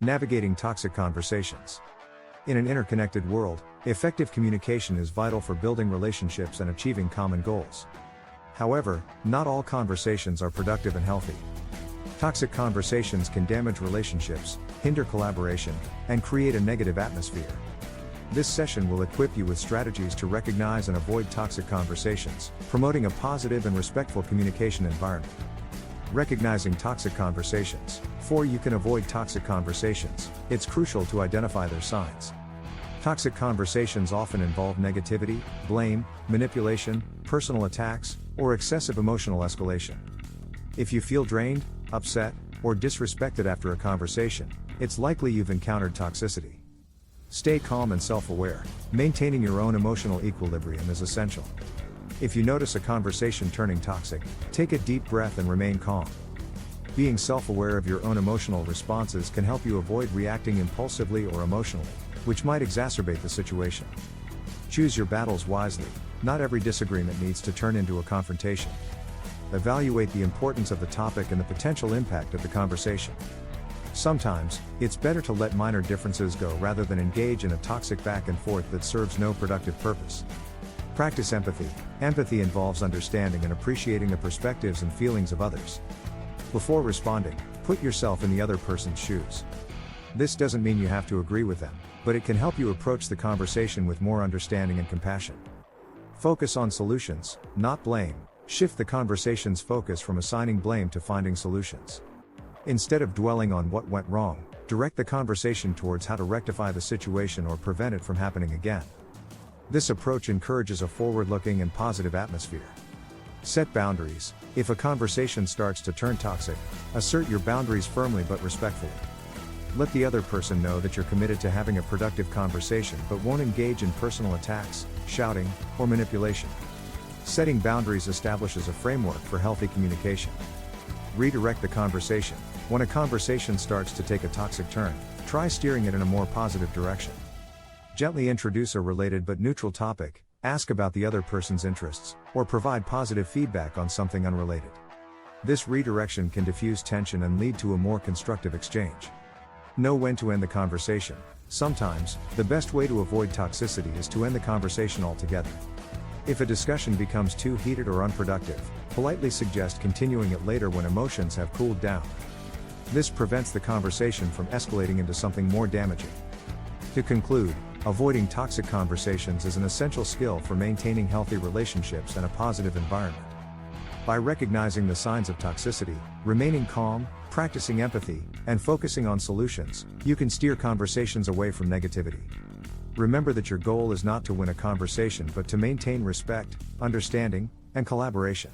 Navigating toxic conversations. In an interconnected world, effective communication is vital for building relationships and achieving common goals. However, not all conversations are productive and healthy. Toxic conversations can damage relationships, hinder collaboration, and create a negative atmosphere. This session will equip you with strategies to recognize and avoid toxic conversations, promoting a positive and respectful communication environment. Recognizing toxic conversations. Before you can avoid toxic conversations, it's crucial to identify their signs. Toxic conversations often involve negativity, blame, manipulation, personal attacks, or excessive emotional escalation. If you feel drained, upset, or disrespected after a conversation, it's likely you've encountered toxicity. Stay calm and self-aware. Maintaining your own emotional equilibrium is essential. If you notice a conversation turning toxic, take a deep breath and remain calm. Being self-aware of your own emotional responses can help you avoid reacting impulsively or emotionally, which might exacerbate the situation. Choose your battles wisely. Not every disagreement needs to turn into a confrontation. Evaluate the importance of the topic and the potential impact of the conversation. Sometimes, it's better to let minor differences go rather than engage in a toxic back and forth that serves no productive purpose. Practice empathy. Empathy involves understanding and appreciating the perspectives and feelings of others. Before responding, put yourself in the other person's shoes. This doesn't mean you have to agree with them, but it can help you approach the conversation with more understanding and compassion. Focus on solutions, not blame. Shift the conversation's focus from assigning blame to finding solutions. Instead of dwelling on what went wrong, direct the conversation towards how to rectify the situation or prevent it from happening again. This approach encourages a forward-looking and positive atmosphere. Set boundaries. If a conversation starts to turn toxic, assert your boundaries firmly but respectfully. Let the other person know that you're committed to having a productive conversation but won't engage in personal attacks, shouting, or manipulation. Setting boundaries establishes a framework for healthy communication. Redirect the conversation. When a conversation starts to take a toxic turn, try steering it in a more positive direction. Gently introduce a related but neutral topic, ask about the other person's interests, or provide positive feedback on something unrelated. This redirection can diffuse tension and lead to a more constructive exchange. Know when to end the conversation. Sometimes, the best way to avoid toxicity is to end the conversation altogether. If a discussion becomes too heated or unproductive, politely suggest continuing it later when emotions have cooled down. This prevents the conversation from escalating into something more damaging. To conclude, avoiding toxic conversations is an essential skill for maintaining healthy relationships and a positive environment. By recognizing the signs of toxicity, remaining calm, practicing empathy, and focusing on solutions, you can steer conversations away from negativity. Remember that your goal is not to win a conversation but to maintain respect, understanding, and collaboration.